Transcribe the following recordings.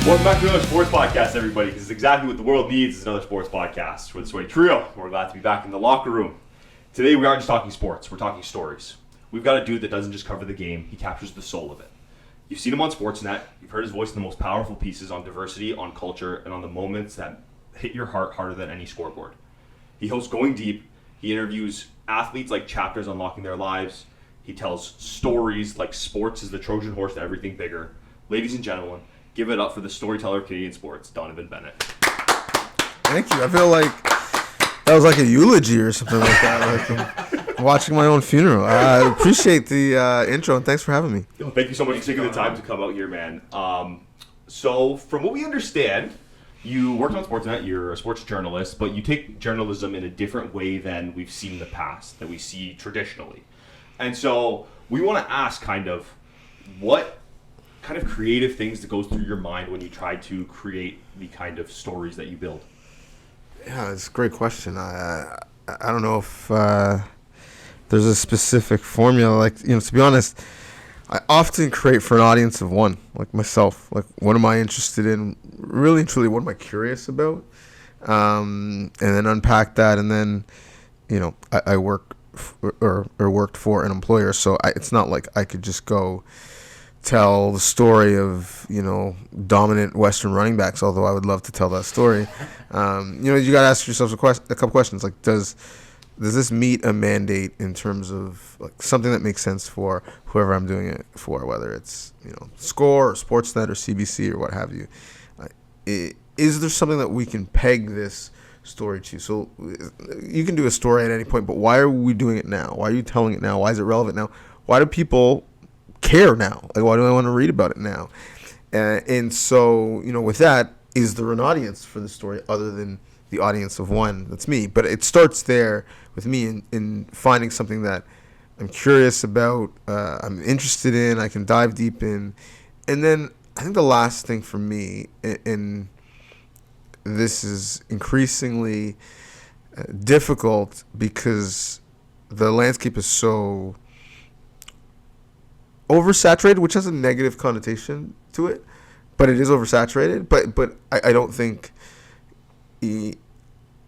Welcome back to another sports podcast, everybody, because exactly what the world needs is another sports podcast. We're the Sway Trio. We're glad to be back in the locker room. Today, we aren't just talking sports. We're talking stories. We've got a dude that doesn't just cover the game. He captures the soul of it. You've seen him on Sportsnet. You've heard his voice in the most powerful pieces on diversity, on culture, and on the moments that hit your heart harder than any scoreboard. He hosts Going Deep. He interviews athletes like chapters unlocking their lives. He tells stories like sports is the Trojan horse to everything bigger. Ladies and gentlemen, give it up for the storyteller of Canadian sports, Donnovan Bennett. Thank you. I feel like that was like a eulogy or something like that. Like I'm watching my own funeral. I appreciate the intro, and thanks for having me. Thank you so much for taking the time to come out here, man. So from what we understand, you worked on Sportsnet, you're a sports journalist, but you take journalism in a different way than we've seen in the past, that we see traditionally. And so we want to ask kind of what kind of creative things that goes through your mind when you try to create the kind of stories that you build? Yeah, it's a great question. I don't know if there's a specific formula. Like, to be honest, I often create for an audience of one, like myself. Like, what am I interested in? Really and truly, what am I curious about? And then unpack that, and then, I work or worked for an employer, so it's not like I could just go tell the story of dominant Western running backs, although I would love to tell that story. You got to ask yourself a couple questions, like does this meet a mandate in terms of like something that makes sense for whoever I'm doing it for, whether it's Score or Sportsnet or CBC or what have you. Is there something that we can peg this story to? So you can do a story at any point, but why are we doing it now? Why are you telling it now? Why is it relevant now? Why do people care now? Like, why do I want to read about it now? And so, with that, is there an audience for the story other than the audience of one? That's me. But it starts there with me in finding something that I'm curious about, I'm interested in, I can dive deep in. And then I think the last thing for me, and this is increasingly difficult because the landscape is so oversaturated, which has a negative connotation to it, but it is oversaturated. But I don't think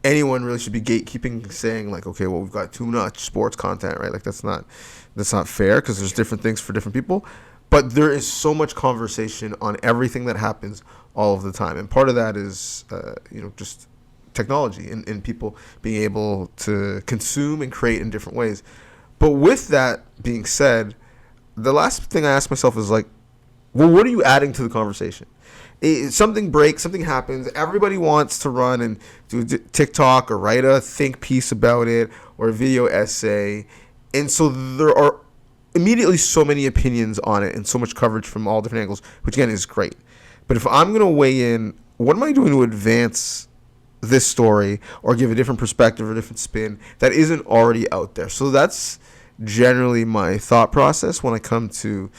anyone really should be gatekeeping, saying like, okay, well, we've got too much sports content, right? Like that's not fair, because there's different things for different people. But there is so much conversation on everything that happens all of the time, and part of that is just technology and people being able to consume and create in different ways. But with that being said, the last thing I ask myself is like, well, what are you adding to the conversation? Something breaks, something happens. Everybody wants to run and do TikTok or write a think piece about it or a video essay. And so there are immediately so many opinions on it and so much coverage from all different angles, which again is great. But if I'm going to weigh in, what am I doing to advance this story or give a different perspective or a different spin that isn't already out there? So that's generally my thought process when I come to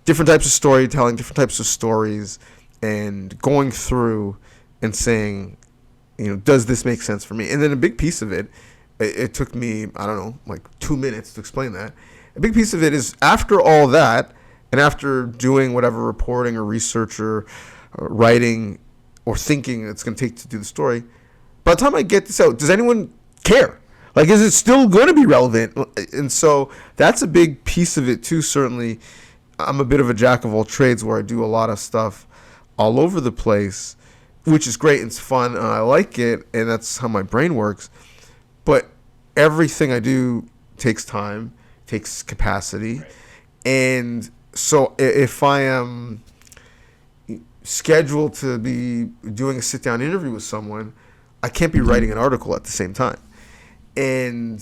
different types of storytelling, different types of stories, and going through and saying, does this make sense for me? And then a big piece of it took me, I don't know, like 2 minutes to explain that. A big piece of it is after all that, and after doing whatever reporting or research or writing or thinking it's going to take to do the story, by the time I get this out, does anyone care? Like, is it still going to be relevant? And so that's a big piece of it too. Certainly, I'm a bit of a jack of all trades where I do a lot of stuff all over the place, which is great and it's fun and I like it, and that's how my brain works. But everything I do takes time, takes capacity. Right. And so if I am scheduled to be doing a sit-down interview with someone, I can't be writing an article at the same time. And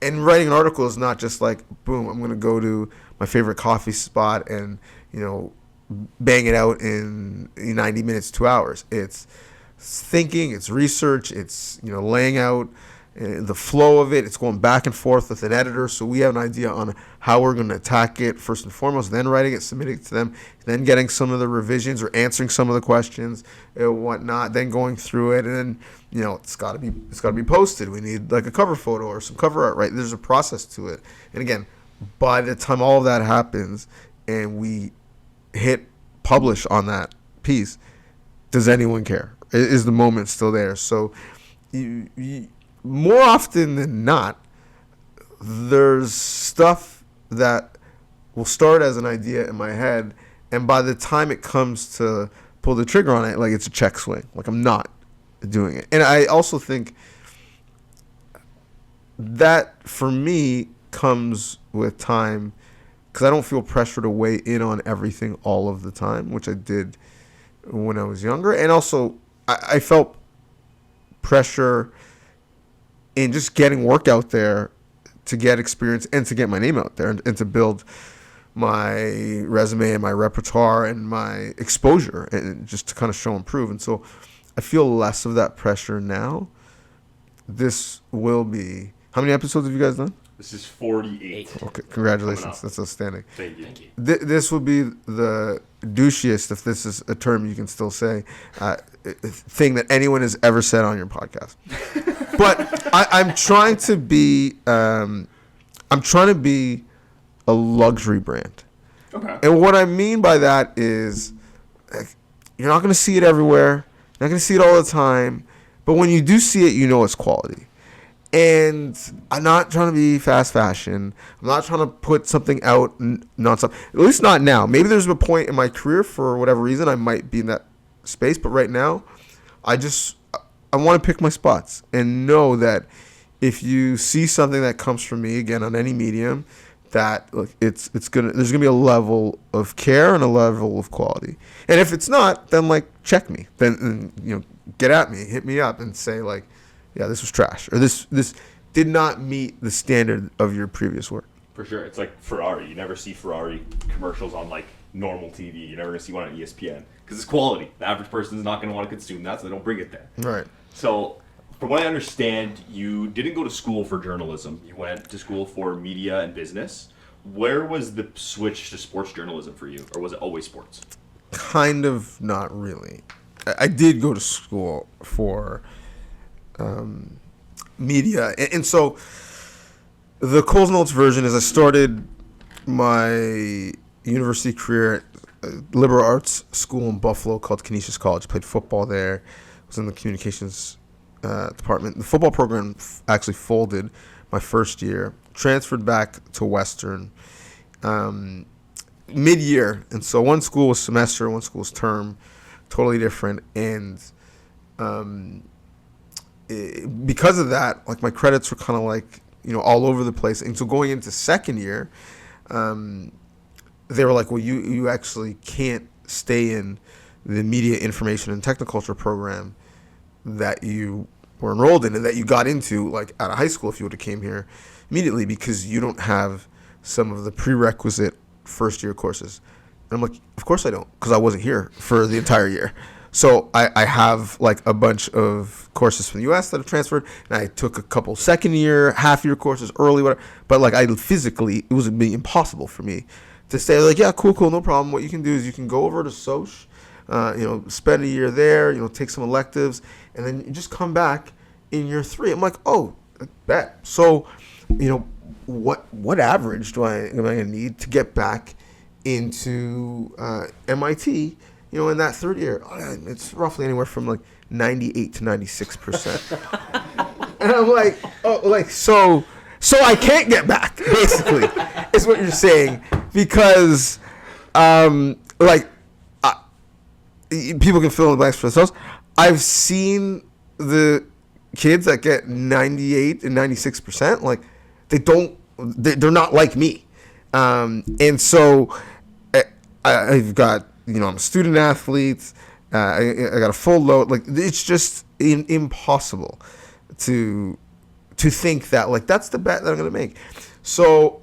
writing an article is not just like, boom, I'm going to go to my favorite coffee spot and, bang it out in 90 minutes, 2 hours. It's thinking, it's research, it's, laying out the flow of it. It's going back and forth with an editor, so we have an idea on how we're going to attack it first and foremost, then writing it, submitting it to them, then getting some of the revisions or answering some of the questions and whatnot, then going through it, and then it's got to be posted. We need like a cover photo or some cover art, right? There's a process to it. And again, by the time all of that happens and we hit publish on that piece, does anyone care? Is the moment still there? So more often than not, there's stuff that will start as an idea in my head, and by the time it comes to pull the trigger on it, like it's a check swing. Like I'm not doing it. And I also think that for me comes with time, because I don't feel pressure to weigh in on everything all of the time, which I did when I was younger. And also I felt pressure in just getting work out there to get experience and to get my name out there and to build my resume and my repertoire and my exposure and just to kind of show and prove. And so I feel less of that pressure now. This will be... How many episodes have you guys done? This is 48. Okay, congratulations. That's outstanding. Thank you. This will be the douchiest, if this is a term you can still say, thing that anyone has ever said on your podcast. But I'm trying to be... I'm trying to be a luxury brand. Okay. And what I mean by that is you're not going to see it everywhere. You're not going to see it all the time. But when you do see it, you know it's quality. And I'm not trying to be fast fashion. I'm not trying to put something out nonstop. At least not now. Maybe there's a point in my career, for whatever reason, I might be in that space. But right now, I want to pick my spots and know that if you see something that comes from me, again, on any medium, that there's gonna be a level of care and a level of quality. And if it's not, then check me. Then get at me, hit me up, and say yeah, this was trash, or this did not meet the standard of your previous work. For sure, it's like Ferrari. You never see Ferrari commercials on normal TV. You're never gonna see one on ESPN because it's quality. The average person is not gonna want to consume that, so they don't bring it there. Right. So, from what I understand, you didn't go to school for journalism. You went to school for media and business. Where was the switch to sports journalism for you, or was it always sports? Kind of not really. I did go to school for media. And so the Coles Notes version is I started my university career at a liberal arts school in Buffalo called Canisius College. Played football there. Was in the communications department. The football program actually folded my first year. Transferred back to Western mid-year. And so one school was semester, one school was term. Totally different. And because of that, my credits were kind of all over the place. And so going into second year, they were like, well, you actually can't stay in the media information and technoculture program that you were enrolled in and that you got into out of high school if you would have came here immediately, because you don't have some of the prerequisite first year courses. And I'm like, of course I don't, because I wasn't here for the entire year. So I have a bunch of courses from the U.S. that have transferred, and I took a couple second year, half year courses early, whatever. But I physically, it was impossible for me to say yeah, cool, no problem. What you can do is you can go over to Soch, spend a year there, take some electives, and then you just come back in year 3. I'm like, oh, I bet. So, what average am I going to need to get back into MIT? In that third year, it's roughly anywhere from 98 to 96%. And I'm like, so I can't get back, basically, is what you're saying, because people can fill in the blanks for themselves. I've seen the kids that get 98 and 96%, they're not like me. And so I've got, I'm a student athlete. I got a full load. It's just impossible to think that that's the bet that I'm going to make. So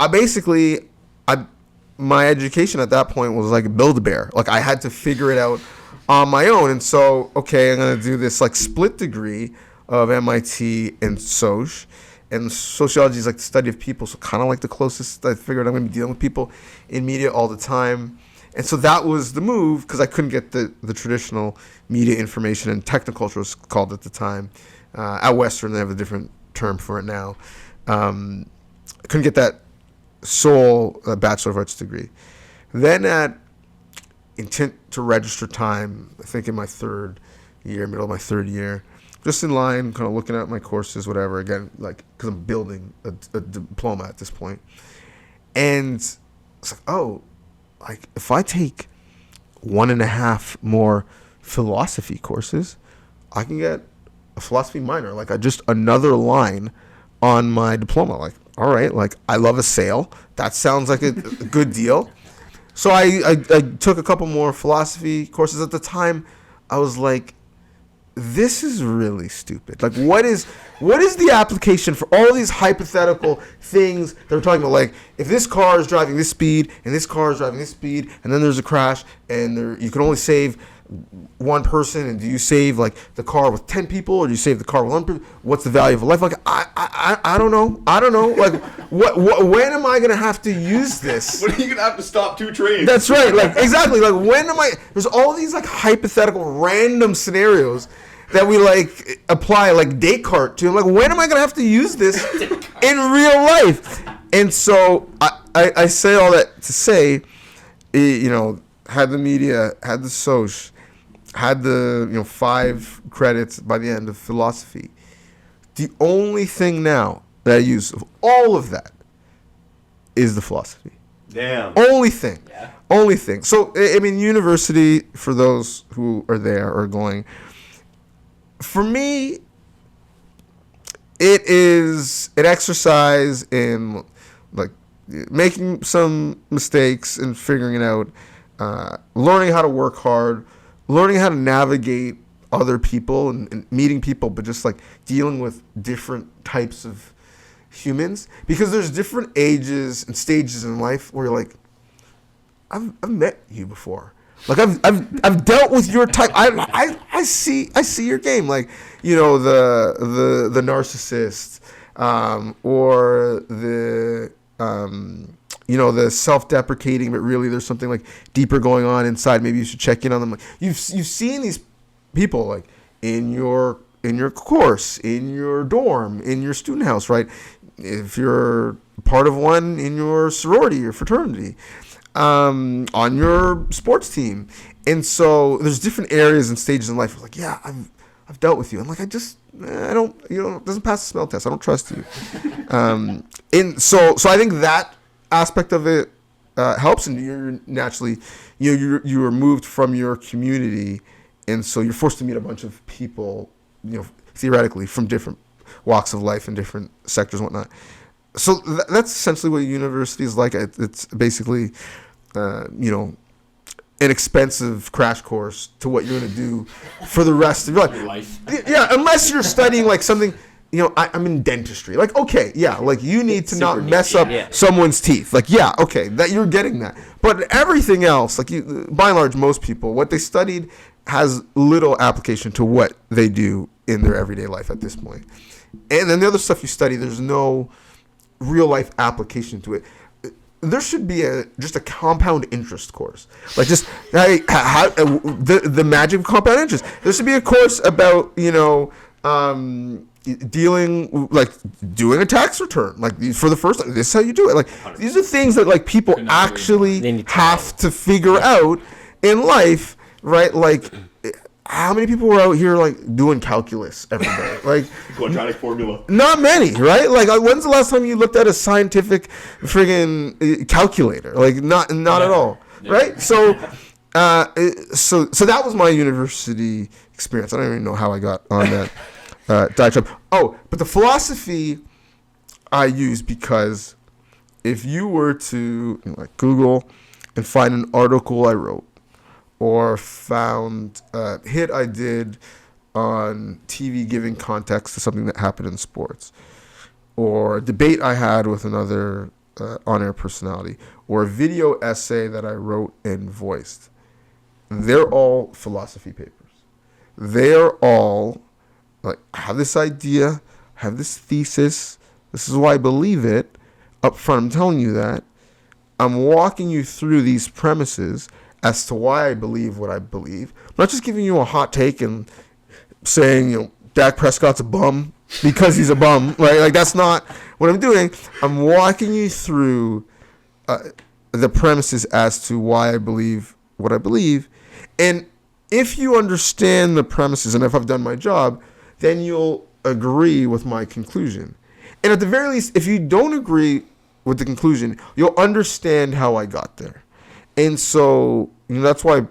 my education at that point was Build-A-Bear. I had to figure it out on my own. And so, okay, I'm going to do this split degree of MIT and Soch. And sociology is the study of people, so kind of the closest I figured I'm going to be dealing with people in media all the time. And so that was the move, because I couldn't get the traditional media information and technoculture was called at the time. At Western, they have a different term for it now. I couldn't get that sole Bachelor of Arts degree. Then at intent to register time, I think in my middle of my third year. Just in line, kind of looking at my courses, whatever. Again, like, because I'm building a diploma at this point. And it's like, oh, like, if I take 1.5 more philosophy courses, I can get a philosophy minor. Like, just another line on my diploma. Like, all right, like, I love a sail. That sounds like a good deal. So I took a couple more philosophy courses. At the time, I was like, this is really stupid. Like, what is the application for all these hypothetical things that we're talking about? Like, if this car is driving this speed and this car is driving this speed, and then there's a crash, and you can only save one person, and do you save like the car with 10 people, or do you save the car with one person? What's the value of a life? Like, I don't know. Like, when am I gonna have to use this? When are you gonna have to stop 2 trains? That's right. Like, exactly. Like, when am I? There's all these like hypothetical random scenarios that we like apply like Descartes to. I'm like, when am I gonna have to use this in real life? And so I say all that to say, had the media, had the soc, had the 5 credits by the end of philosophy. The only thing now that I use of all of that is the philosophy. Damn. Only thing. Yeah. Only thing. So, I mean, university, for those who are there or going, for me, it is an exercise in like making some mistakes and figuring it out, learning how to work hard, learning how to navigate other people and meeting people, but just like dealing with different types of humans, because there's different ages and stages in life where you're like, I've met you before. Like, I've dealt with your type. I see your game. Like, the narcissist, or the the self-deprecating, but really there's something like deeper going on inside. Maybe you should check in on them. Like, you've seen these people like in your course, in your dorm, in your student house, right? If you're part of one, in your sorority or fraternity, on your sports team. And so there's different areas and stages in life where, like, yeah, I've dealt with you. I'm like, I don't, it doesn't pass the smell test. I don't trust you. And so I think that aspect of it helps, and you're naturally, you are moved from your community, and so you're forced to meet a bunch of people, theoretically from different walks of life and different sectors and whatnot. So that's essentially what university is like. It's basically, an expensive crash course to what you're going to do for the rest of your life. Yeah, unless you're studying like something, I'm in dentistry. Like, okay, yeah, like you need to not mess up someone's teeth. Like, yeah, okay, that you're getting that. But everything else, like by and large, most people, what they studied has little application to what they do in their everyday life at this point. And then the other stuff you study, there's no real life application to it. There should be just a compound interest course, like just the magic of compound interest. There should be a course about dealing, like doing a tax return, like for the first time. This is how you do it. Like, these are things that like people actually have to figure out in life, right? Like, how many people were out here like doing calculus every day? Like, quadratic formula. Not many, right? Like, when's the last time you looked at a scientific friggin' calculator? Like, not at all, right? So that was my university experience. I don't even know how I got on that diatribe. Oh, but the philosophy I use, because if you were to like Google and find an article I wrote, or found a hit I did on TV giving context to something that happened in sports, or a debate I had with another on-air personality, or a video essay that I wrote and voiced, they're all philosophy papers. They're all like, I have this idea, I have this thesis, this is why I believe it. Up front, I'm telling you that. I'm walking you through these premises as to why I believe what I believe. I'm not just giving you a hot take and saying, Dak Prescott's a bum because he's a bum, right? Like, that's not what I'm doing. I'm walking you through the premises as to why I believe what I believe. And if you understand the premises and if I've done my job, then you'll agree with my conclusion. And at the very least, if you don't agree with the conclusion, you'll understand how I got there. And so, that's why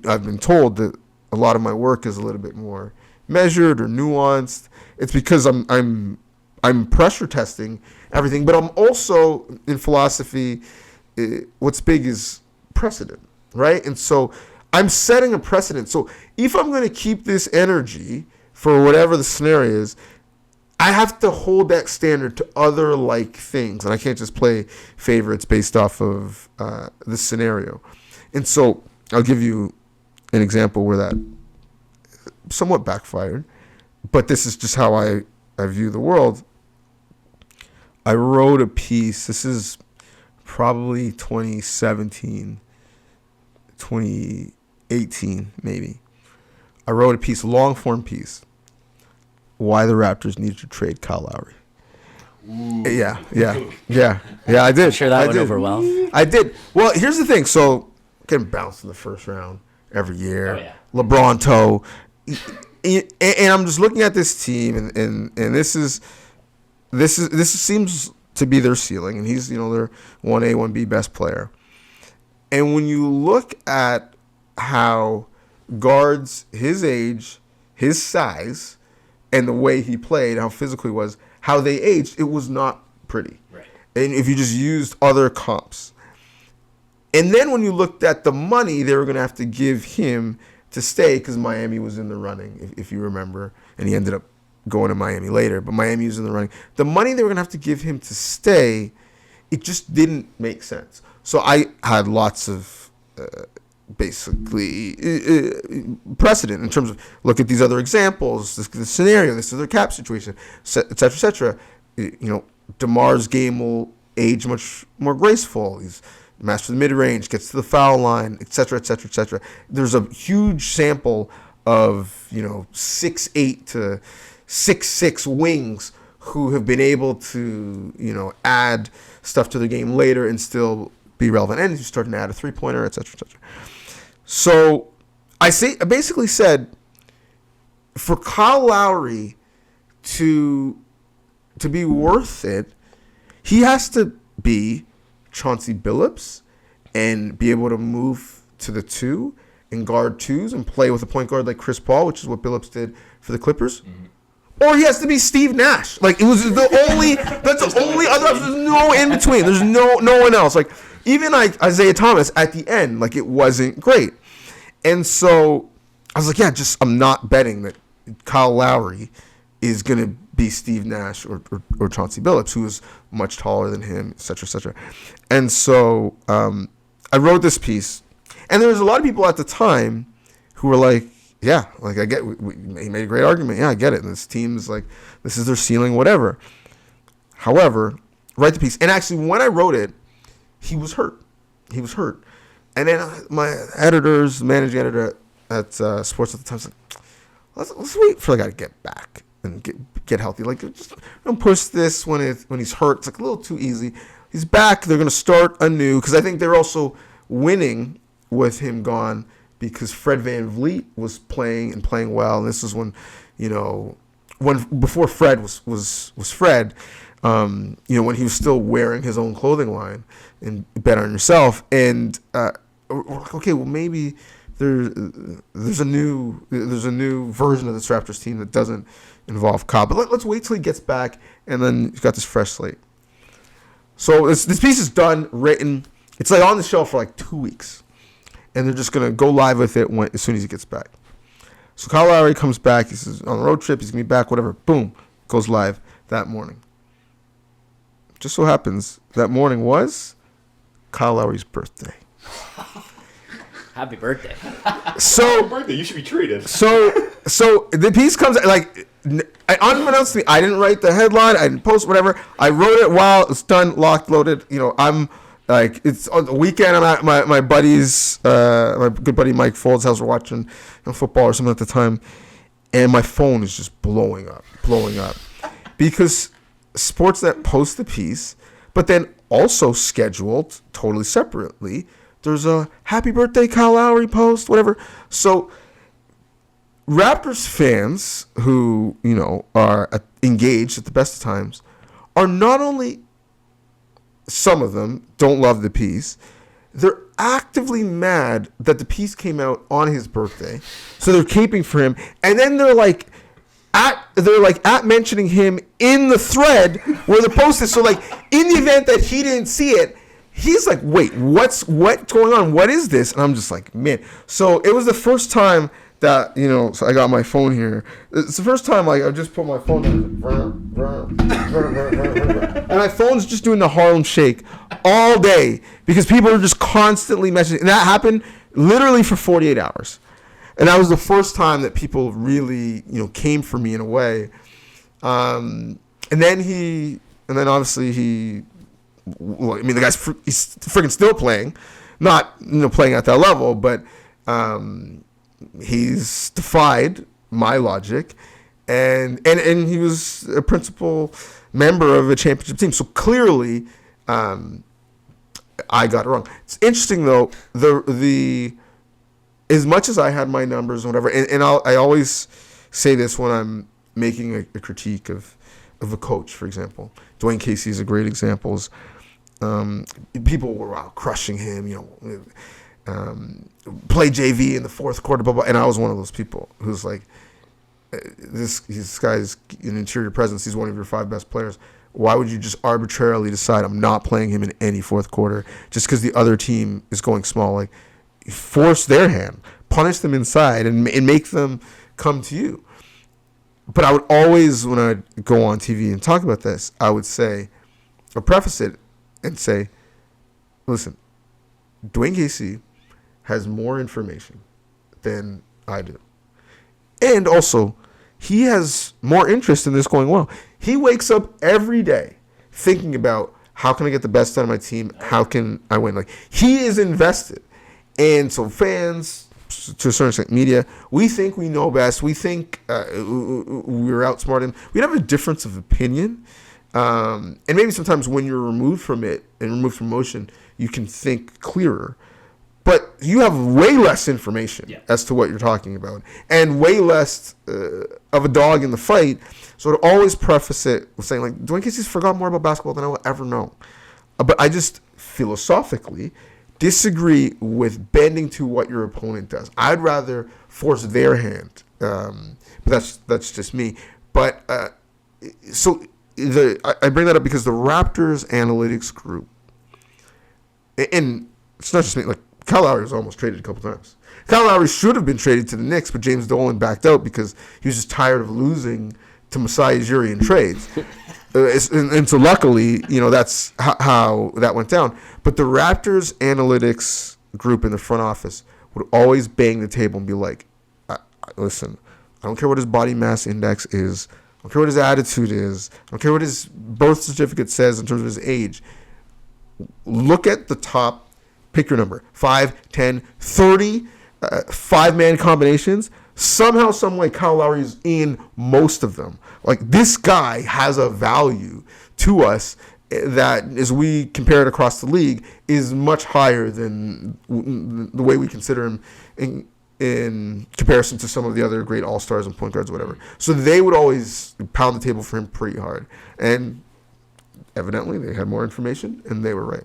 I've been told that a lot of my work is a little bit more measured or nuanced. It's because I'm pressure testing everything, but I'm also in philosophy. What's big is precedent, right? And so I'm setting a precedent. So if I'm going to keep this energy for whatever the scenario is, I have to hold that standard to other like things, and I can't just play favorites based off of this scenario. And so I'll give you an example where that somewhat backfired, but this is just how I view the world. I wrote a piece. This is probably 2017, 2018, maybe. I wrote a piece, long-form piece, why the Raptors needed to trade Kyle Lowry. Ooh. Yeah, I did. I'm sure that went over well. I did. Well, here's the thing. So, getting bounced in the first round every year. Oh, yeah. LeBron toe. And I'm just looking at this team, and this seems to be their ceiling, and he's, their 1A, 1B best player. And when you look at how guards his age, his size, and the way he played, how physical he was, how they aged, it was not pretty. Right. And if you just used other comps. And then when you looked at the money they were going to have to give him to stay, because Miami was in the running, if you remember, and he ended up going to Miami later, but Miami was in the running. The money they were going to have to give him to stay, it just didn't make sense. So I had lots of basically precedent in terms of, look at these other examples, this scenario, this other cap situation, et cetera, et cetera. DeMar's game will age much more graceful. He's master the mid-range, gets to the foul line, et cetera, et cetera, et cetera. There's a huge sample of 6'8" to 6'6" wings who have been able to add stuff to the game later and still be relevant. And he's starting to add a three-pointer, et cetera, et cetera. So I basically said, for Kyle Lowry to be worth it, he has to be Chauncey Billups and be able to move to the 2 and guard 2s and play with a point guard like Chris Paul, which is what Billups did for the Clippers. Mm-hmm. Or he has to be Steve Nash. Like, it was that's the only other option. There's no in between. There's no one else. Like, even like Isaiah Thomas at the end, like, it wasn't great. And so I was like, I'm not betting that Kyle Lowry is going to be Steve Nash or Chauncey Billups, who is much taller than him, et cetera, et cetera. And so I wrote this piece. And there was a lot of people at the time who were like, I get he made a great argument. Yeah, I get it. And this team's like, this is their ceiling, whatever. However, write the piece. And actually, when I wrote it, he was hurt. And then my managing editor at Sports at the time, was like, let's wait for the guy to get back and get healthy. Like, just don't push this when he's hurt. It's like a little too easy. He's back. They're going to start anew, because I think they're also winning with him gone, because Fred VanVleet was playing well. And this is when, before Fred was Fred, when he was still wearing his own clothing line and Bet On Yourself. And okay, well, maybe there's a new version of this Raptors team that doesn't involve Cobb. But let's wait till he gets back, and then you've got this fresh slate. So this piece is done, written. It's like on the shelf for like 2 weeks, and they're just gonna go live with it as soon as he gets back. So Kyle Lowry comes back. He's on a road trip. He's gonna be back. Whatever. Boom, goes live that morning. Just so happens that morning was Kyle Lowry's birthday. Happy birthday. Happy birthday. You should be treated. So the piece comes, like, unbeknownst to me, I didn't write the headline. I didn't post whatever. I wrote it while it's done, locked, loaded. I'm like, it's on the weekend. I'm at my buddy's, my good buddy Mike Folds' house. We're watching football or something at the time. And my phone is just blowing up. Because Sportsnet posts the piece, but then also scheduled totally separately there's a happy birthday Kyle Lowry post, whatever. So Raptors fans who, are engaged at the best of times are not only, some of them don't love the piece, they're actively mad that the piece came out on his birthday. So they're caping for him. And then they're at mentioning him in the thread where the post is. So in the event that he didn't see it, he's like, wait, what's going on? What is this? And I'm just like, man. So it was the first time that, so I got my phone here. It's the first time, I just put my phone down. And my phone's just doing the Harlem Shake all day because people are just constantly messaging. And that happened literally for 48 hours. And that was the first time that people really, came for me in a way. And then obviously the guy's he's freaking still playing, not playing at that level, but he's defied my logic, and he was a principal member of a championship team. So clearly, I got it wrong. It's interesting though, the as much as I had my numbers and whatever, and I always say this when I'm making a critique of a coach, for example. Dwayne Casey is a great example. People were crushing him, play JV in the fourth quarter, blah, blah, and I was one of those people who's like, this guy's an interior presence. He's one of your 5 best players. Why would you just arbitrarily decide I'm not playing him in any fourth quarter just because the other team is going small? Force their hand, punish them inside, and make them come to you. But I would always, when I go on TV and talk about this, I would say, or preface it and say, listen, Dwayne Casey has more information than I do. And also, he has more interest in this going well. He wakes up every day thinking about, how can I get the best out of my team? How can I win? He is invested. And so fans, to a certain extent, media, we think we know best. We think we're outsmarting. We have a difference of opinion. And maybe sometimes when you're removed from it and removed from motion, you can think clearer. But you have way less information as to what you're talking about, and way less of a dog in the fight. So to always preface it with saying, Dwayne Casey's forgot more about basketball than I will ever know. But I just philosophically disagree with bending to what your opponent does. I'd rather force their hand. But that's just me. But I bring that up because the Raptors analytics group, and it's not just me, Kyle Lowry was almost traded a couple times. Kyle Lowry should have been traded to the Knicks, but James Dolan backed out because he was just tired of losing to Masai Ujiri in trades. And so luckily, that's how that went down. But the Raptors analytics group in the front office would always bang the table and be like, listen, I don't care what his body mass index is. I don't care what his attitude is. I don't care what his birth certificate says in terms of his age. Look at the top, pick your number, 5, 10, 30, 5-man combinations. Somehow, some way, Kyle Lowry is in most of them. This guy has a value to us that, as we compare it across the league, is much higher than the way we consider him in comparison to some of the other great all-stars and point guards or whatever. So they would always pound the table for him pretty hard. And evidently, they had more information, and they were right.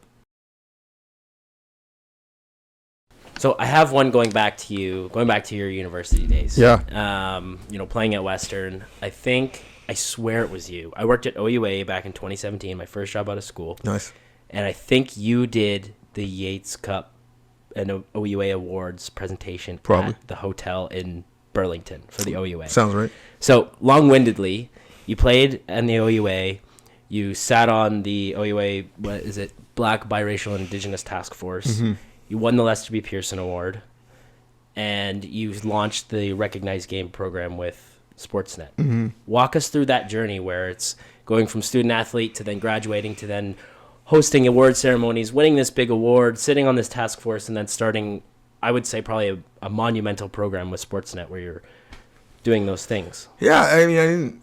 So I have one going back to your university days. Yeah. Playing at Western. I swear it was you. I worked at OUA back in 2017, my first job out of school. Nice. And I think you did the Yates Cup and OUA Awards presentation at the hotel in Burlington for the OUA. Sounds right. So, long-windedly, you played in the OUA. You sat on the OUA, Black, Biracial, and Indigenous Task Force. Mm-hmm. You won the Lester B. Pearson Award, and you launched the Recognized Game program with Sportsnet. Mm-hmm. Walk us through that journey where it's going from student athlete to then graduating to then hosting award ceremonies, winning this big award, sitting on this task force, and then starting, I would say, probably a monumental program with Sportsnet where you're doing those things. Yeah, I didn't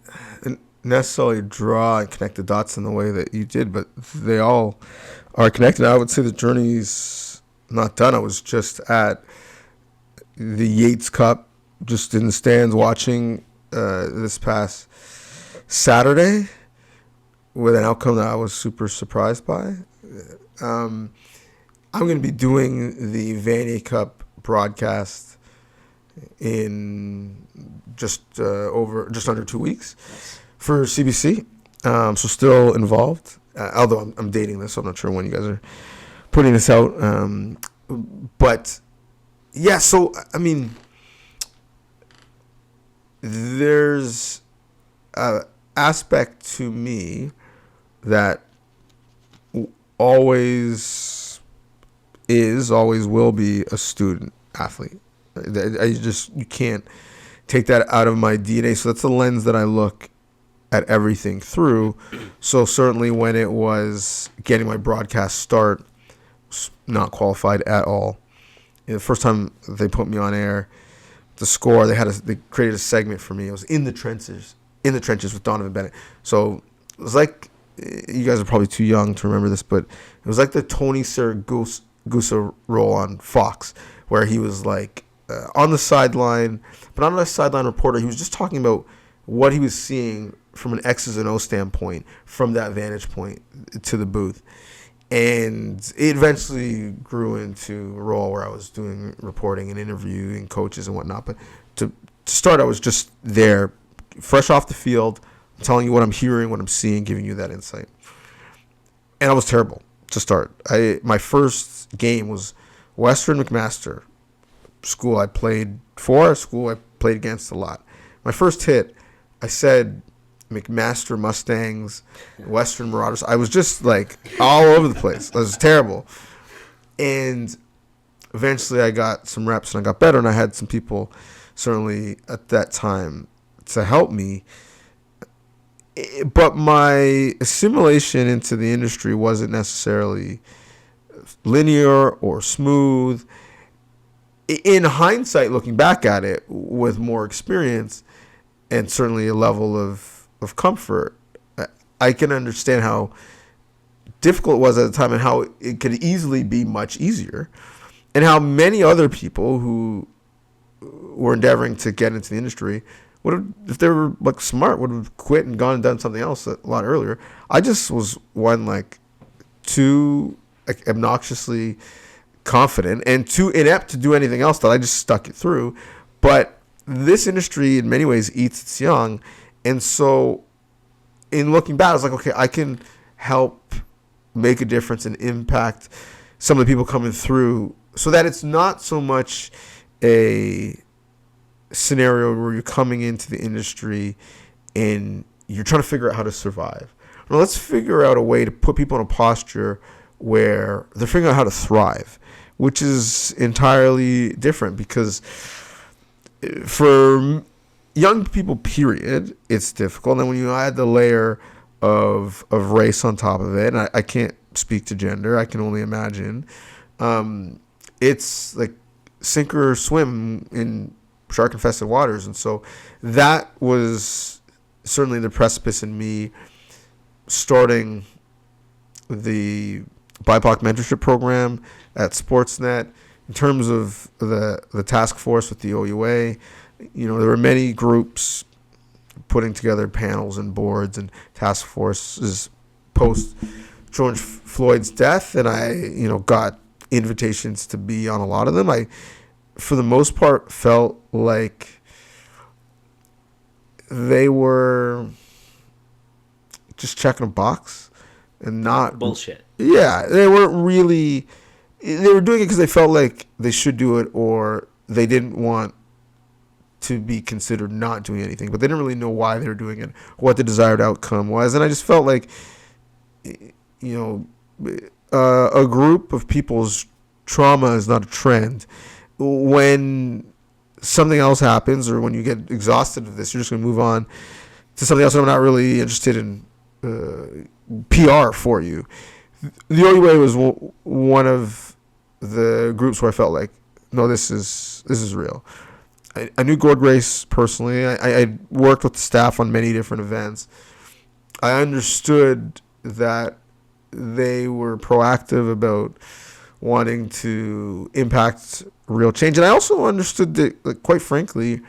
necessarily draw and connect the dots in the way that you did, but they all are connected. I would say the journey's not done. I was just at the Yates Cup, just in the stands watching this past Saturday with an outcome that I was super surprised by. I'm going to be doing the Vanier Cup broadcast in just under 2 weeks for CBC. So still involved, although I'm dating this, so I'm not sure when you guys are putting this out. But yeah, so I mean, there's an aspect to me that always will be a student athlete. You can't take that out of my DNA. So that's the lens that I look at everything through. So certainly when it was getting my broadcast start, not qualified at all. The first time they put me on air, the score, they created a segment for me. It was in the trenches with Donnovan Bennett. So it was like, you guys are probably too young to remember this, but it was like the Tony Siragusa role on Fox, where he was like on the sideline, but not a sideline reporter. He was just talking about what he was seeing from an X's and O standpoint, from that vantage point to the booth. And it eventually grew into a role where I was doing reporting and interviewing coaches and whatnot. But to start, I was just there, fresh off the field, telling you what I'm hearing, what I'm seeing, giving you that insight. And I was terrible to start. My first game was Western McMaster, school I played for, school I played against a lot. My first hit, I said McMaster Mustangs, Western Marauders. I was just like all over the place. I was terrible. And eventually I got some reps and I got better, and I had some people certainly at that time to help me. But my assimilation into the industry wasn't necessarily linear or smooth. In hindsight, looking back at it with more experience and certainly a level of comfort, I can understand how difficult it was at the time and how it could easily be much easier, and how many other people who were endeavoring to get into the industry would have, if they were like smart, would have quit and gone and done something else a lot earlier. I just was too obnoxiously confident and too inept to do anything else that I just stuck it through. But this industry in many ways eats its young. And so in looking back, I was like, okay, I can help make a difference and impact some of the people coming through, so that it's not so much a scenario where you're coming into the industry and you're trying to figure out how to survive. Well, let's figure out a way to put people in a posture where they're figuring out how to thrive, which is entirely different, because for young people, period, it's difficult. And then when you add the layer of race on top of it, and I can't speak to gender, I can only imagine, it's like sink or swim in shark-infested waters. And so that was certainly the precipice in me starting the BIPOC mentorship program at Sportsnet. In terms of the task force with the OUA, there were many groups putting together panels and boards and task forces post George Floyd's death, and I, got invitations to be on a lot of them. I, for the most part, felt like they were just checking a box and not bullshit. Yeah, they weren't really. They were doing it because they felt like they should do it, or they didn't want to be considered not doing anything, but they didn't really know why they were doing it, what the desired outcome was. And I just felt like, a group of people's trauma is not a trend. When something else happens, or when you get exhausted of this, you're just going to move on to something else. I'm not really interested in PR for you. The OUA was one of the groups where I felt like, no, this is real. I knew Gord Grace personally. I worked with the staff on many different events. I understood that they were proactive about wanting to impact real change. And I also understood that, like, quite frankly,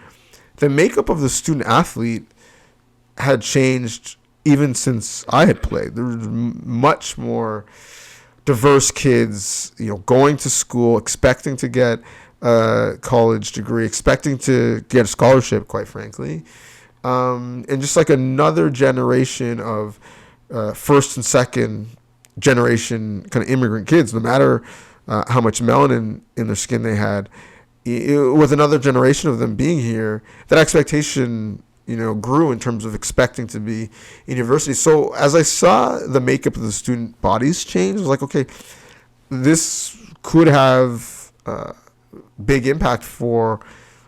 the makeup of the student athlete had changed even since I had played. There was much more diverse kids, going to school, expecting to get a college degree, expecting to get a scholarship, quite frankly. And just like another generation of first and second generation kind of immigrant kids, no matter how much melanin in their skin they had, with another generation of them being here, that expectation grew in terms of expecting to be in university. So as I saw the makeup of the student bodies change, I was like, okay, this could have big impact for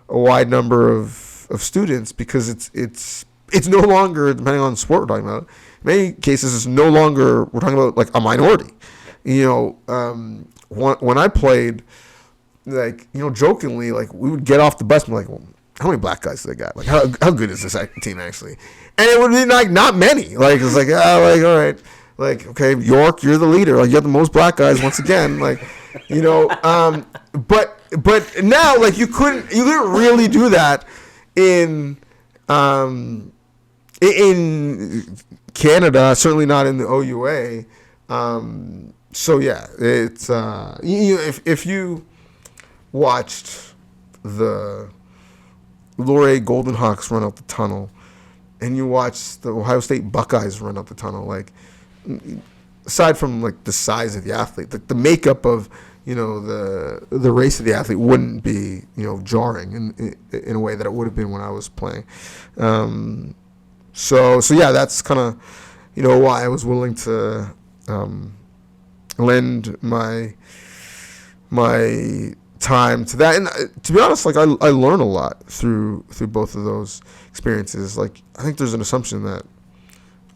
a wide number of students, because it's no longer, depending on the sport we're talking about, in many cases it's no longer, we're talking about like a minority. When I played, like, jokingly, like, we would get off the bus and be like, well, how many black guys do they got? Like, how good is this team actually? And it would be like not many. Like, it's like, all right, like, okay, York, you're the leader. Like, you have the most black guys once again. Like, but now, like, you couldn't really do that in Canada. Certainly not in the OUA. So yeah, it's if you watched the Laurier Golden Hawks run out the tunnel, and you watch the Ohio State Buckeyes run out the tunnel, like, aside from like the size of the athlete, the makeup of the race of the athlete wouldn't be jarring in a way that it would have been when I was playing. So yeah, that's kind of why I was willing to lend my time to that. And to be honest, like, I learn a lot through both of those experiences. Like, I think there's an assumption that,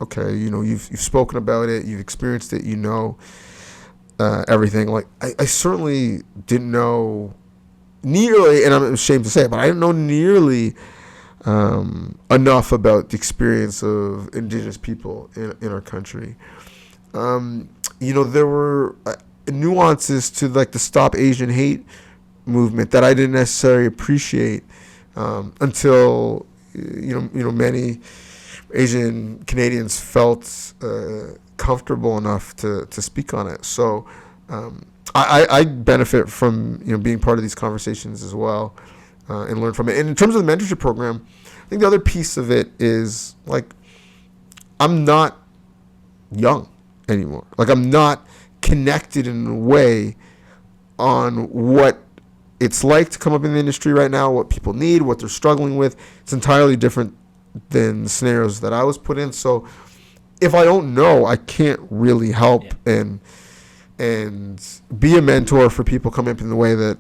okay, you've spoken about it, you've experienced it, everything. Like, I certainly didn't know nearly, and I'm ashamed to say it, but I didn't know nearly enough about the experience of Indigenous people in our country. There were nuances to, like, the Stop Asian Hate movement that I didn't necessarily appreciate until many Asian Canadians felt comfortable enough to speak on it. So I benefit from being part of these conversations as well, and learn from it. And in terms of the mentorship program, I think the other piece of it is, like, I'm not young anymore. Like, I'm not connected in a way on what it's like to come up in the industry right now, what people need, what they're struggling with. It's entirely different than the scenarios that I was put in. So if I don't know, I can't really help and be a mentor for people coming up in the way that,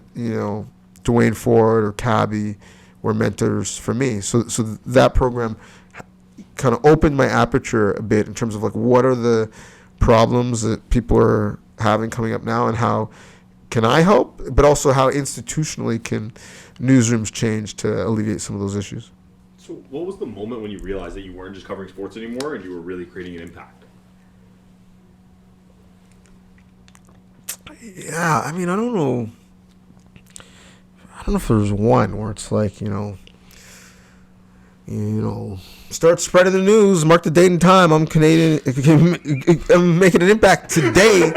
Dwayne Ford or Cabby were mentors for me. So that program kind of opened my aperture a bit in terms of, like, what are the problems that people are having coming up now, and how can I help, but also how institutionally can newsrooms change to alleviate some of those issues. So what was the moment when you realized that you weren't just covering sports anymore and you were really creating an impact? Yeah, I mean, I don't know if there's one where it's like, start spreading the news, mark the date and time, I'm Canadian, I'm making an impact today,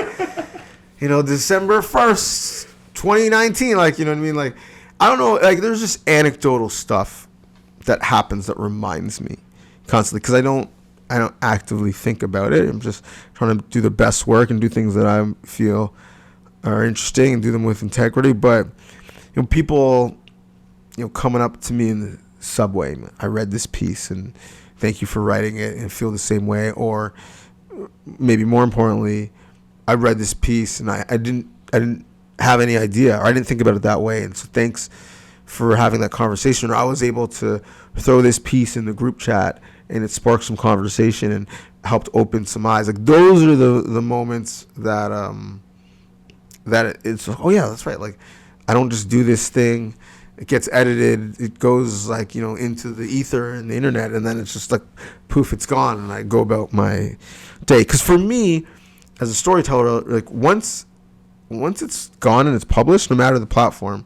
December 1st, 2019, like, you know what I mean? Like, I don't know, like, there's just anecdotal stuff that happens that reminds me constantly, because I don't actively think about it. I'm just trying to do the best work and do things that I feel are interesting and do them with integrity. But people coming up to me in the subway, I read this piece and thank you for writing it, and feel the same way. Or maybe more importantly, I read this piece and I didn't have any idea, or I didn't think about it that way, and so thanks for having that conversation. Or I was able to throw this piece in the group chat and it sparked some conversation and helped open some eyes. Like, those are the moments that it's, oh yeah, that's right. Like, I don't just do this thing, it gets edited, it goes, like, into the ether and the internet, and then it's just like poof, it's gone, and I go about my day. Because for me, as a storyteller, like, once once it's gone and it's published, no matter the platform,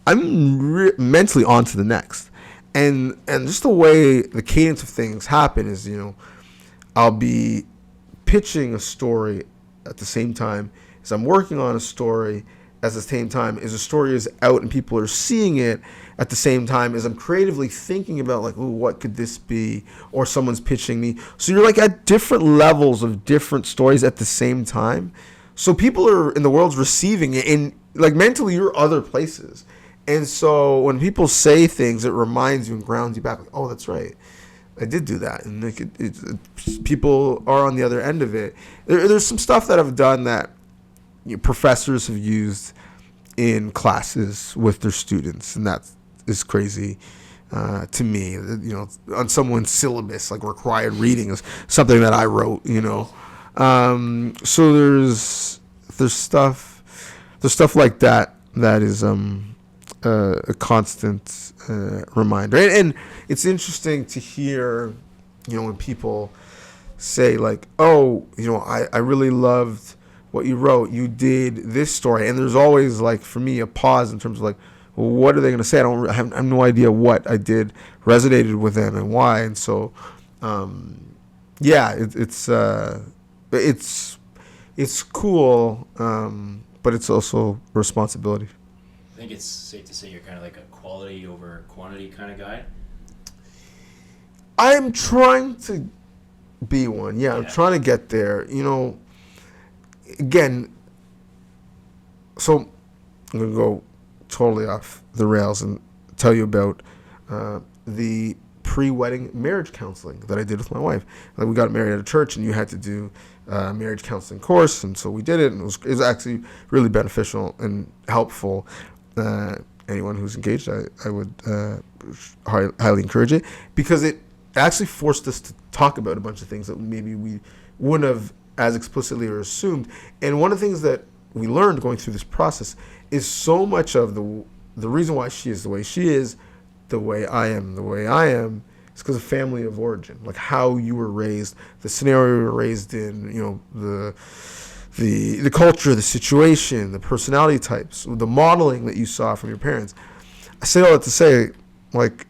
I'm mentally on to the next. And just the way the cadence of things happen is, I'll be pitching a story at the same time as I'm working on a story, at the same time as a story is out and people are seeing it, at the same time as I'm creatively thinking about like, ooh, what could this be? Or someone's pitching me. So you're like at different levels of different stories at the same time. So people are in the world's receiving it, and like mentally you're other places. And so when people say things, it reminds you and grounds you back. Like, oh, that's right, I did do that. And like people are on the other end of it. There's some stuff that I've done that professors have used in classes with their students, and that is crazy to me. On someone's syllabus, like required reading is something that I wrote. So there's stuff like that is a constant reminder, and it's interesting to hear when people say like, oh, I really loved what you wrote, you did this story, and there's always like for me a pause in terms of like, well, what are they going to say? I have no idea what I did resonated with them and why. And so it's cool, but it's also responsibility. I think it's safe to say you're kind of like a quality over quantity kind of guy. I'm trying to be one. Yeah, I'm trying to get there. Again, so I'm going to go totally off the rails and tell you about the pre-wedding marriage counseling that I did with my wife. Like, we got married at a church, and you had to do a marriage counseling course, and so we did it, and it was actually really beneficial and helpful. Anyone who's engaged, I would highly encourage it, because it actually forced us to talk about a bunch of things that maybe we wouldn't have as explicitly or assumed. And one of the things that we learned going through this process is so much of the reason why she is the way she is, the way I am is because of family of origin, like how you were raised, the scenario you were raised in, the culture, the situation, the personality types, the modeling that you saw from your parents. I say all that to say, like,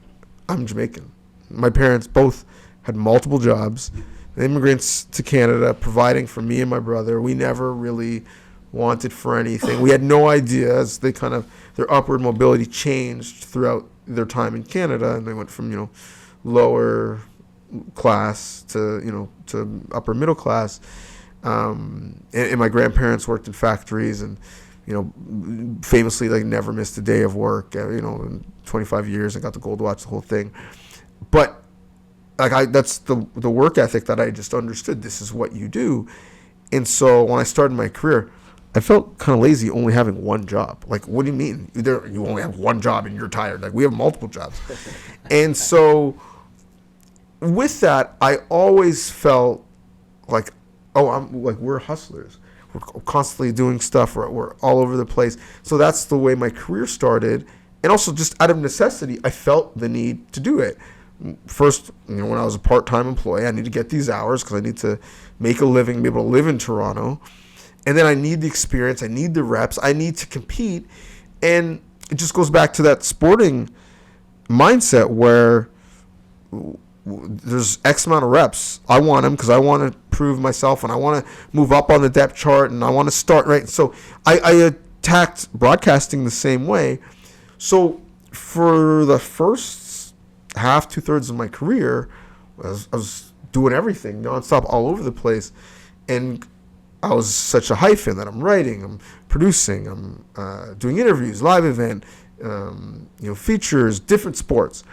I'm Jamaican. My parents both had multiple jobs, immigrants to Canada, providing for me and my brother. We never really wanted for anything. We had no idea as they their upward mobility changed throughout their time in Canada, and they went from, lower class to upper middle class. And my grandparents worked in factories, and famously like never missed a day of work. In 25 years, I got the gold watch, the whole thing. But like that's the work ethic that I just understood. This is what you do. And so when I started my career, I felt kind of lazy only having one job. Like, what do you mean? You only have one job and you're tired? Like, we have multiple jobs. And so with that, I always felt like, we're hustlers. We're constantly doing stuff. We're all over the place. So that's the way my career started. And also just out of necessity, I felt the need to do it. First, when I was a part-time employee, I need to get these hours because I need to make a living, be able to live in Toronto. And then I need the experience. I need the reps. I need to compete. And it just goes back to that sporting mindset where there's X amount of reps. I want them because I want to prove myself, and I want to move up on the depth chart, and I want to start right. So I attacked broadcasting the same way. So for the first half, 2/3 of my career, I was doing everything nonstop, all over the place, and I was such a hyphen that I'm writing, I'm producing, I'm doing interviews, live event, features, different sports,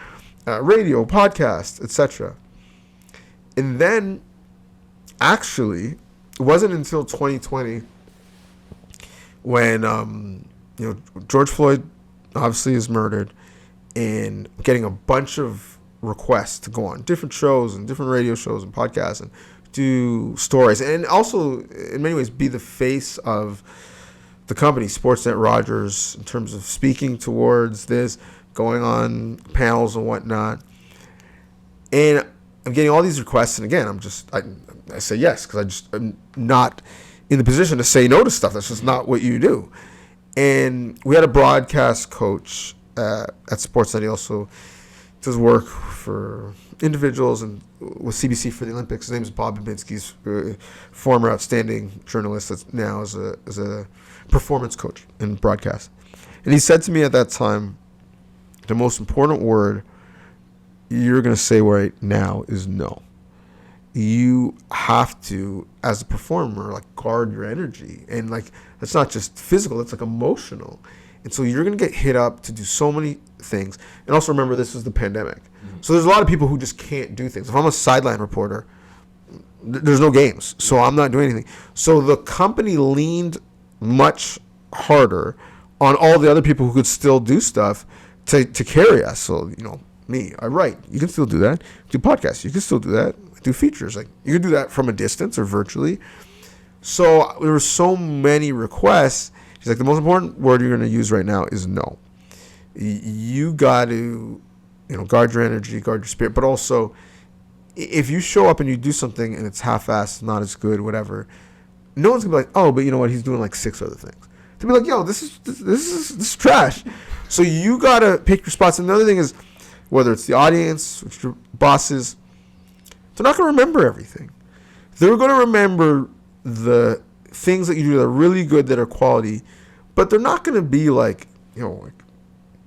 radio, podcast, etc. And then, actually, it wasn't until 2020 when George Floyd obviously is murdered, and getting a bunch of requests to go on different shows and different radio shows and podcasts and do stories, and also in many ways be the face of the company, Sportsnet Rogers, in terms of speaking towards this, going on panels and whatnot. And I'm getting all these requests, and again, I say yes because I'm not in the position to say no to stuff. That's just not what you do. And we had a broadcast coach at Sportsnet. He also does work for individuals and with CBC for the Olympics. His name is Bob Babinski. He's a former outstanding journalist that's now is a performance coach in broadcast. And he said to me at that time, the most important word you're going to say right now is no. You have to, as a performer, like guard your energy. And like, it's not just physical, it's like emotional. And so you're going to get hit up to do so many things. And also remember, this was the pandemic. Mm-hmm. So there's a lot of people who just can't do things. If I'm a sideline reporter, there's no games. So I'm not doing anything. So the company leaned much harder on all the other people who could still do stuff to carry us. So, me, I write. You can still do that. Do podcasts. You can still do that. Do features. Like, you can do that from a distance or virtually. So there were so many requests. He's like, the most important word you're going to use right now is no. You got to, guard your energy, guard your spirit. But also, if you show up and you do something and it's half-assed, not as good, whatever, no one's going to be like, oh, but you know what? He's doing like 6 other things. To be like, yo, this is trash. So you got to pick your spots. And the other thing is, whether it's the audience, which your bosses, they're not going to remember everything. They're going to remember the things that you do that are really good, that are quality, but they're not going to be like, like,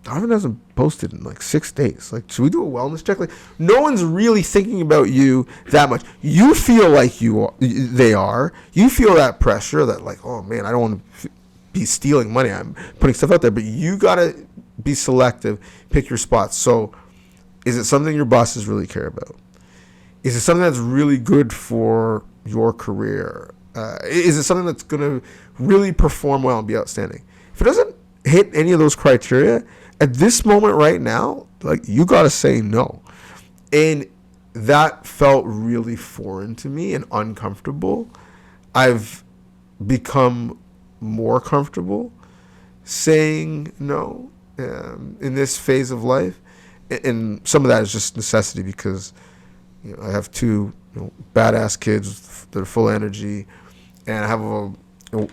Donovan hasn't posted in like 6 days. Like, should we do a wellness check? Like, no one's really thinking about you that much. You feel like they are. You feel that pressure that like, oh man, I don't want to be stealing money. I'm putting stuff out there, but you got to be selective, pick your spots. So is it something your bosses really care about? Is it something that's really good for your career? Is it something that's going to really perform well and be outstanding? If it doesn't hit any of those criteria, at this moment right now, like, you got to say no. And that felt really foreign to me and uncomfortable. I've become more comfortable saying no in this phase of life. And some of that is just necessity because I have 2 badass kids that are full of energy, and I have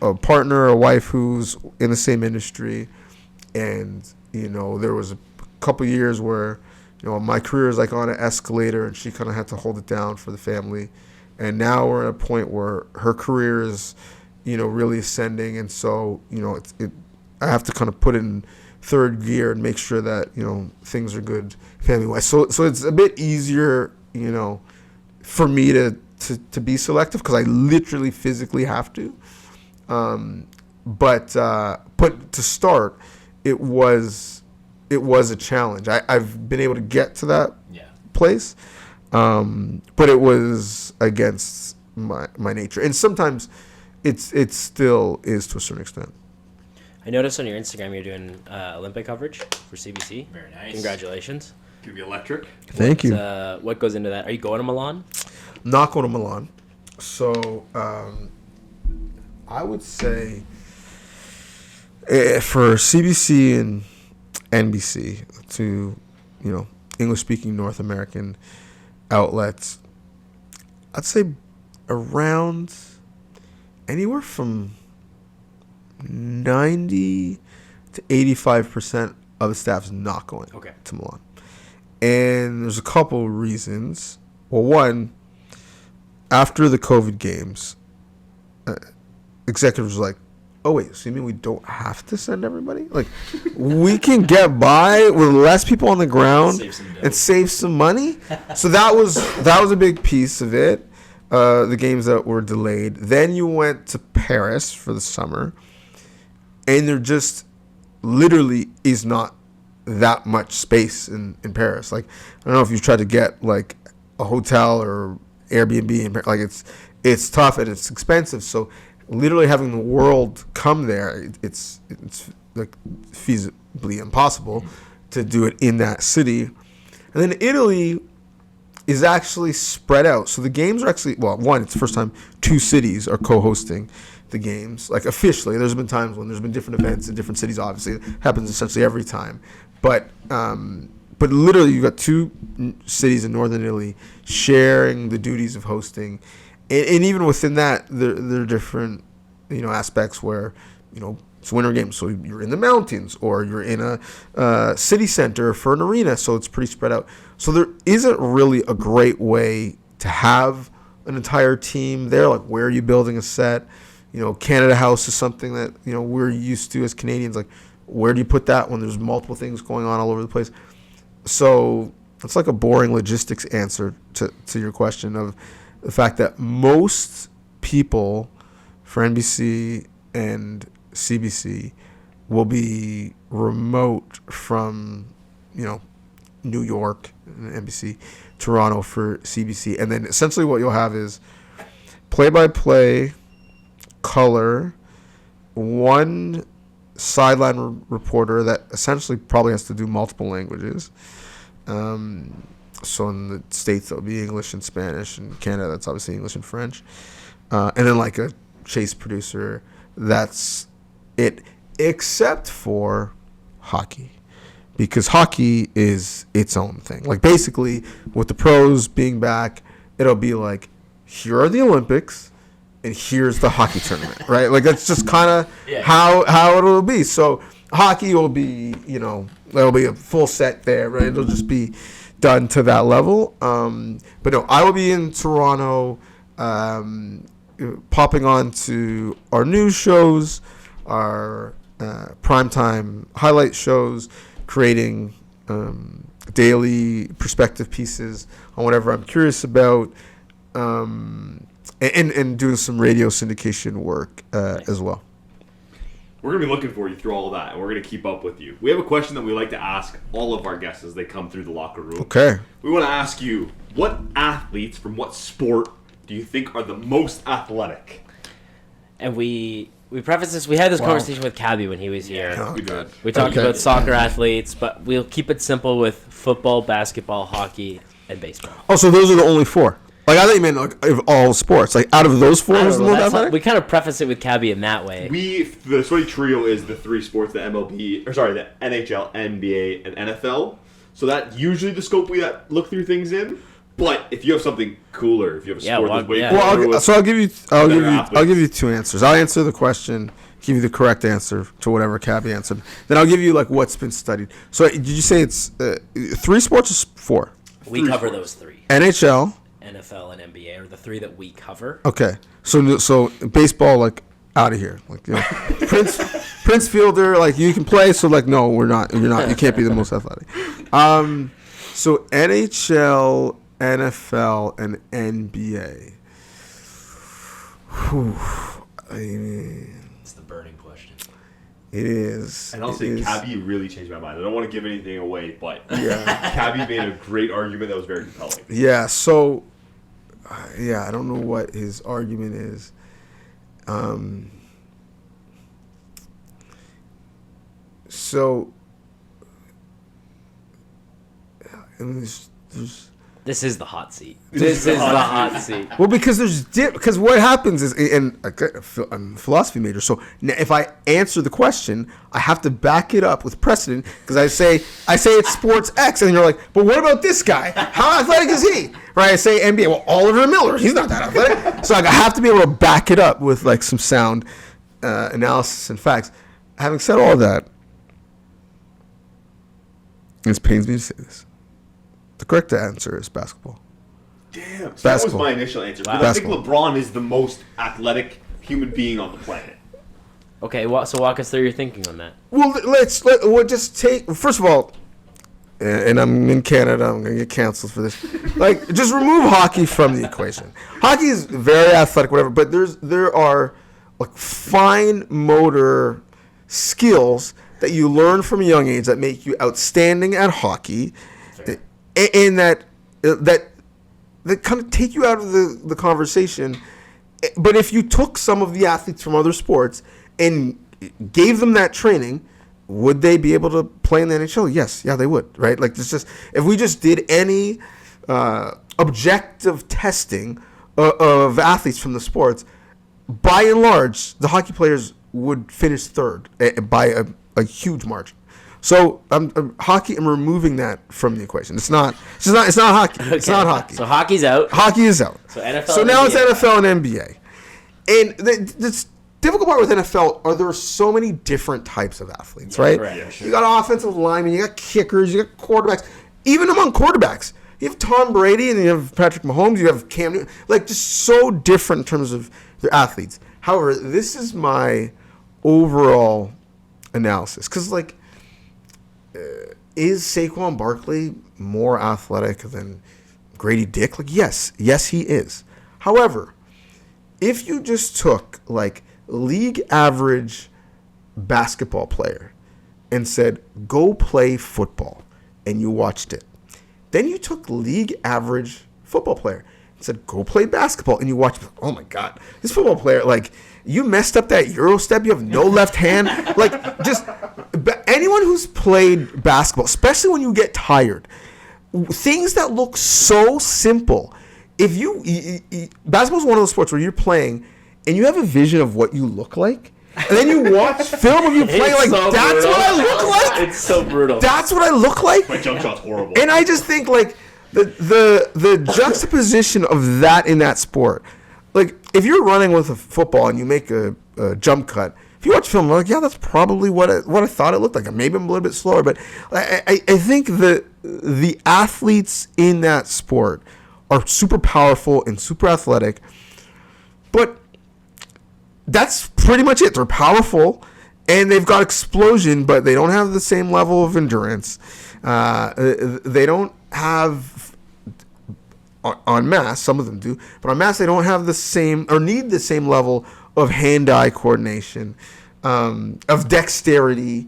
a partner, a wife who's in the same industry, and there was a couple years where my career is like on an escalator, and she kind of had to hold it down for the family, and now we're at a point where her career is really ascending, and so I have to kind of put it in third gear and make sure that things are good family wise. So it's a bit easier for me to be selective because I literally physically have to. But to start, it was a challenge. I've been able to get to that place, but it was against my nature, and sometimes it still is to a certain extent. I noticed on your Instagram you're doing Olympic coverage for CBC. Very nice. Congratulations. Gonna be electric. Thank you. What goes into that? Are you going to Milan? Not going to Milan. So I would say for CBC and NBC, to English-speaking North American outlets, I'd say around anywhere from 90 to 85% of the staff is not going to Milan. And there's a couple reasons. Well, one, after the COVID games, executives were like, oh, wait, so you mean we don't have to send everybody? Like, we can get by with less people on the ground and save some money? So that was a big piece of it, the games that were delayed. Then you went to Paris for the summer, and there just literally is not that much space in Paris. Like, I don't know if you've tried to get like a hotel or Airbnb in Paris. Like, it's tough and it's expensive. So literally having the world come there, it's like feasibly impossible to do it in that city. And then Italy is actually spread out. So the games are actually, well, one, it's the first time 2 cities are co-hosting the games, like officially. There's been times when there's been different events in different cities. Obviously, it happens essentially every time. But literally, you've got 2 cities in northern Italy sharing the duties of hosting, and even within that, there are different aspects where, it's winter games, so you're in the mountains or you're in a city center for an arena, so it's pretty spread out. So there isn't really a great way to have an entire team there. Like, where are you building a set? Canada House is something that, we're used to as Canadians. Like, where do you put that when there's multiple things going on all over the place? So it's like a boring logistics answer to your question of the fact that most people for NBC and CBC will be remote from, New York, NBC, Toronto for CBC. And then essentially what you'll have is play-by-play, color, one sideline reporter that essentially probably has to do multiple languages. So in the States, that'll be English and Spanish. In Canada, that's obviously English and French. And then like a chase producer. That's it, except for hockey. Because hockey is its own thing. Like, basically, with the pros being back, it'll be like, here are the Olympics, and here's the hockey tournament, right? Like, that's just kind of how it'll be. So hockey will be, there'll be a full set there, right? It'll just be done to that level. But no, I will be in Toronto, popping on to our news shows, our primetime highlight shows, creating daily perspective pieces on whatever I'm curious about, and doing some radio syndication work as well. We're going to be looking for you through all of that, and we're going to keep up with you. We have a question that we like to ask all of our guests as they come through the locker room. Okay. We want to ask you, what athletes from what sport do you think are the most athletic? And we preface this. We had this conversation with Cabby when he was here. Yeah, we did. We talked about soccer athletes, but we'll keep it simple with football, basketball, hockey, and baseball. Oh, so those are the only four? Like, I thought you meant like of all sports. Like, out of those four, who's the most athletic? We kind of preface it with Cabby in that way. The Sweaty Trio is the three sports, the NHL, NBA, and NFL. So that's usually the scope we look through things in. But if you have something cooler, if you have a sport that's way cooler, I'll give you two answers. I'll answer the question, give you the correct answer to whatever Cabby answered. Then I'll give you like what's been studied. So did you say it's 3 sports or 4? We cover those 3. NHL, NFL, and NBA are the 3 that we cover. Okay, so baseball, like, out of here, like, Prince Fielder, like, you can play. So like, no, we're not. You're not. You can't be the most athletic. So NHL, NFL, and NBA. It's the burning question. It is. And I'll say Cabby really changed my mind. I don't want to give anything away, but Cabby made a great argument that was very compelling. Yeah, so, I don't know what his argument is. This is the hot seat. This is the hot seat. Well, because because what happens is, and I'm a philosophy major, so if I answer the question, I have to back it up with precedent, because I say it's sports X, and you're like, but what about this guy? How athletic is he? Right? I say NBA. Well, Oliver Miller, he's not that athletic. So I have to be able to back it up with like some sound analysis and facts. Having said all that, it pains me to say this. The correct answer is basketball. Damn. So that was my initial answer. Wow. I think LeBron is the most athletic human being on the planet. Okay, so walk us through your thinking on that. Well, we'll just take, first of all, and I'm in Canada, I'm going to get canceled for this. Like, just remove hockey from the equation. Hockey is very athletic, whatever, but there are like fine motor skills that you learn from a young age that make you outstanding at hockey. Fair. And that kind of take you out of the conversation. But if you took some of the athletes from other sports and gave them that training, would they be able to play in the NHL? Yes, yeah, they would, right? Like, it's just, if we just did any objective testing of athletes from the sports, by and large, the hockey players would finish third by a huge margin. So hockey, I'm removing that from the equation. It's not hockey. Okay. It's not hockey. So hockey's out. Hockey is out. So NFL. So now it's NFL and NBA, and difficult part with NFL are there are so many different types of athletes, right? right. Yeah, sure. You got offensive linemen, you got kickers, you got quarterbacks. Even among quarterbacks, you have Tom Brady and you have Patrick Mahomes, you have Cam Newton. Like, just so different in terms of their athletes. However, this is my overall analysis. Because, like, is Saquon Barkley more athletic than Grady Dick? Like, yes, he is. However, if you just took, like, league average basketball player and said, go play football, and you watched it. Then you took league average football player and said, go play basketball, and you watched it. Oh, my God. This football player, like, you messed up that Euro step. You have no left hand. Like, just anyone who's played basketball, especially when you get tired, things that look so simple. If basketball is one of those sports where you're playing and you have a vision of what you look like, and then you watch film of you playing like, so that's brutal. what I look like. It's so brutal. That's what I look like. My jump shot's horrible. And I just think, like, the juxtaposition of that in that sport, like, if you're running with a football and you make a jump cut, if you watch film, I'm like, yeah, that's probably what I thought it looked like. Maybe I'm a little bit slower, but I think the athletes in that sport are super powerful and super athletic, but that's pretty much it. They're powerful and they've got explosion, but they don't have the same level of endurance. They don't have, en masse, some of them do, but en masse they don't have the same or need the same level of hand-eye coordination, of dexterity.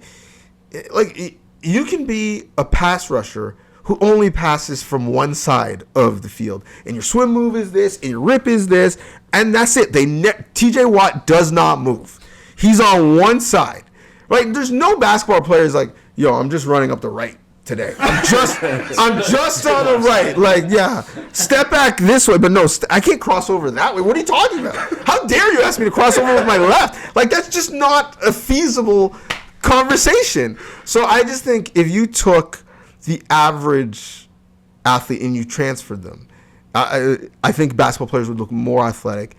Like, you can be a pass rusher who only passes from one side of the field, and your swim move is this, and your rip is this, and that's it. TJ Watt does not move. He's on one side. Right? There's no basketball players like, yo, I'm just running up the right today. I'm just on the right. Like, yeah, step back this way, but no, I can't cross over that way. What are you talking about? How dare you ask me to cross over with my left? Like, that's just not a feasible conversation. So I just think if you took the average athlete and you transferred them, I think basketball players would look more athletic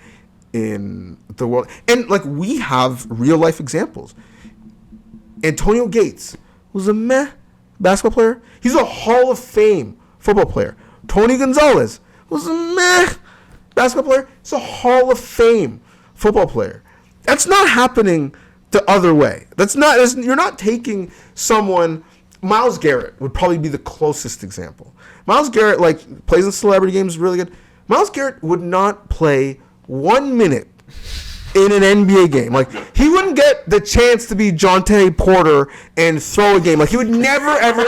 in the world. And, like, we have real life examples. Antonio Gates was a meh basketball player. He's a Hall of Fame football player. Tony Gonzalez was a meh basketball player. He's a Hall of Fame football player. That's not happening the other way. You're not taking someone. Myles Garrett would probably be the closest example. Myles Garrett, like, plays in celebrity games, really good. Myles Garrett would not play 1 minute in an NBA game. Like, he wouldn't get the chance to be Jonte Porter and throw a game. Like, he would never, ever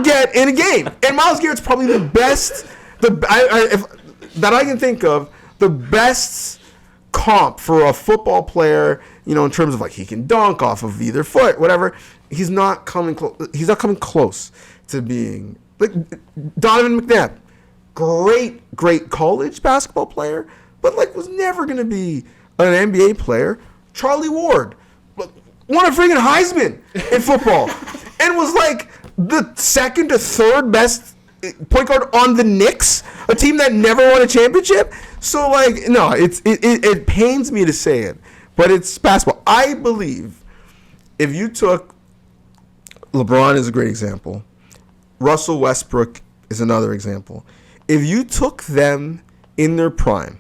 get in a game. And Myles Garrett's probably the best, that I can think of, the best comp for a football player, you know, in terms of, like, he can dunk off of either foot, whatever. He's not coming close. He's not coming close to being, like, Donovan McNabb. Great college basketball player, but, like, was never going to be an NBA player. Charlie Ward won a freaking Heisman in football and was, like, the second or third best point guard on the Knicks, a team that never won a championship. So, like, no, it pains me to say it, but it's basketball. I believe if you took LeBron is a great example. Russell Westbrook is another example. If you took them in their prime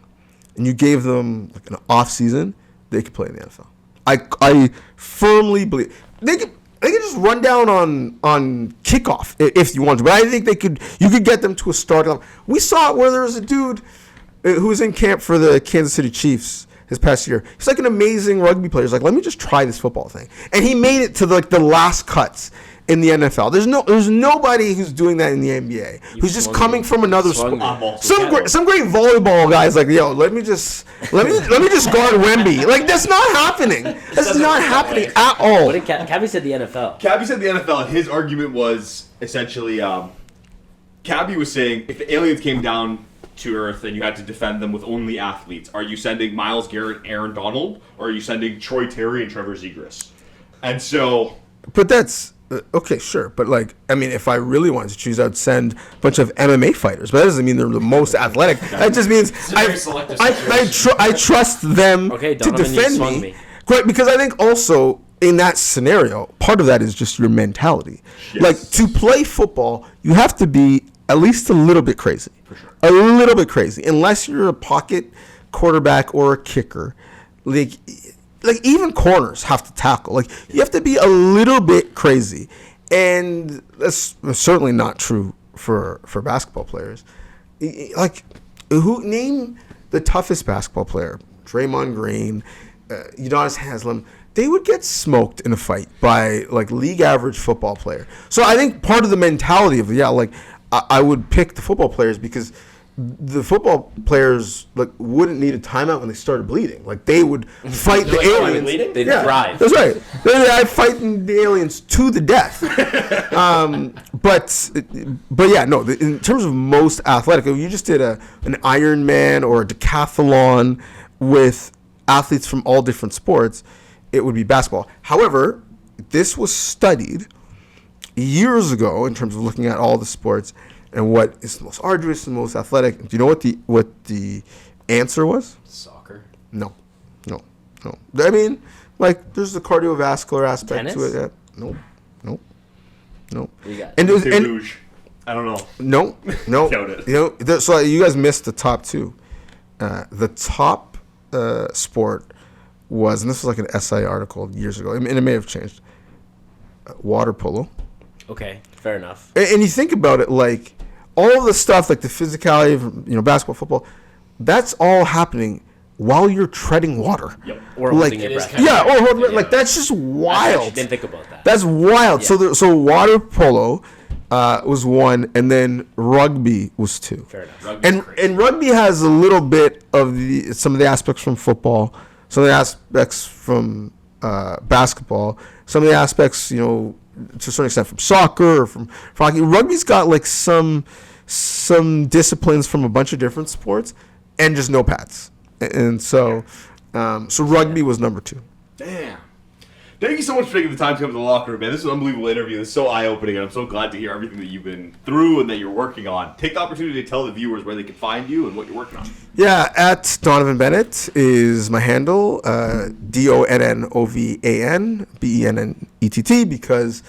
and you gave them, like, an off season, they could play in the NFL. I firmly believe they could just run down on kickoff if you want to, but I think you could get them to a starting level. We saw it where there was a dude who was in camp for the Kansas City Chiefs his past year. He's like an amazing rugby player. He's like, let me just try this football thing. And he made it to the last cuts in the NFL. There's nobody who's doing that in the NBA who's just coming from another sport. Some great volleyball guys like, yo, let me just guard Wemby. Like, that's not happening. That's not happening at all. What did Cabby said the NFL? Cabby said the NFL, and his argument was essentially, Cabby was saying, if aliens came down to Earth and you had to defend them with only athletes, are you sending Myles Garrett, Aaron Donald, or are you sending Troy Terry and Trevor Zegras? And so, but that's Okay, sure, but like, I mean, if I really wanted to choose, I'd send a bunch of MMA fighters. But that doesn't mean they're the most athletic. That just means I trust them Okay, to Donovan, you defend swung me. me. Great, because I think also in that scenario, part of that is just your mentality. Yes. Like, to play football, you have to be at least a little bit crazy. A little bit crazy, unless you're a pocket quarterback or a kicker. Like even corners have to tackle. Like, you have to be a little bit crazy, and that's certainly not true for basketball players. Like, name the toughest basketball player? Draymond Green, Udonis Haslem. They would get smoked in a fight by like league average football player. So I think part of the mentality of I would pick the football players because the football players like wouldn't need a timeout when they started bleeding. Like, they would fight the aliens. They'd thrive. That's right. I'd fighting the aliens to the death. But yeah, no. In terms of most athletic, if you just did an Ironman or a decathlon with athletes from all different sports, it would be basketball. However, this was studied years ago in terms of looking at all the sports and what is the most arduous and most athletic. Do you know what the answer was? Soccer. No. I mean, like, there's the cardiovascular aspect to it. Tennis? No. You got And Luge. I don't know. No. Doubt it. So you guys missed the top two. The top sport was, and this was like an SI article years ago, and it may have changed. Water polo. Okay, fair enough. And you think about it, like, all of the stuff, like the physicality of basketball, football, that's all happening while you're treading water. Yep. Or Like, holding your breath. like, that's just wild. I didn't think about that. That's wild. Yeah. So water polo was one, and then rugby was two. Fair enough. Rugby's crazy. And rugby has a little bit of some of the aspects from football, some of the aspects from basketball, some of the aspects, to a certain extent, from soccer or from hockey. Rugby's got like some disciplines from a bunch of different sports, and just no pads. And so rugby was number two. Damn. Thank you so much for taking the time to come to the locker room, man. This was an unbelievable interview. This is so eye-opening, and I'm so glad to hear everything that you've been through and that you're working on. Take the opportunity to tell the viewers where they can find you and what you're working on. Yeah, at Donnovan Bennett is my handle, DONNOVAN BENNETT, because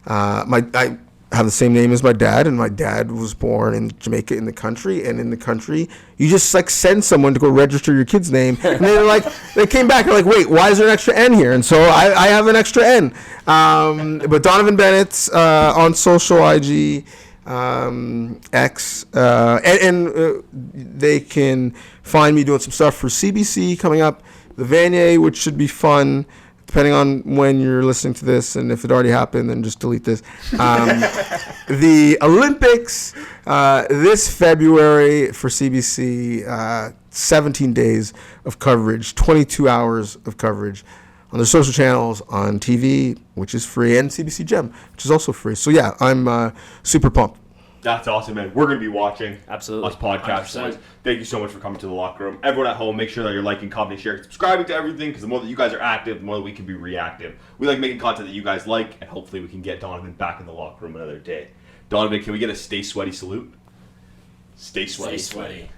I have the same name as my dad, and my dad was born in Jamaica in the country, and in the country, you just like send someone to go register your kid's name, and they came back, and like, wait, why is there an extra N here? And so I have an extra N. But Donnovan Bennett on social, IG, X, and they can find me doing some stuff for CBC coming up, the Vanier, which should be fun. Depending on when you're listening to this, and if it already happened, then just delete this. The Olympics this February for CBC, 17 days of coverage, 22 hours of coverage on their social channels, on TV, which is free, and CBC Gem, which is also free. So yeah, I'm super pumped. That's awesome, man. We're going to be watching Absolutely. us podcast. 100%. Thank you so much for coming to the locker room. Everyone at home, make sure that you're liking, commenting, sharing, subscribing to everything, because the more that you guys are active, the more that we can be reactive. We like making content that you guys like, and hopefully we can get Donovan back in the locker room another day. Donovan, can we get a stay sweaty salute? Stay sweaty. Stay sweaty.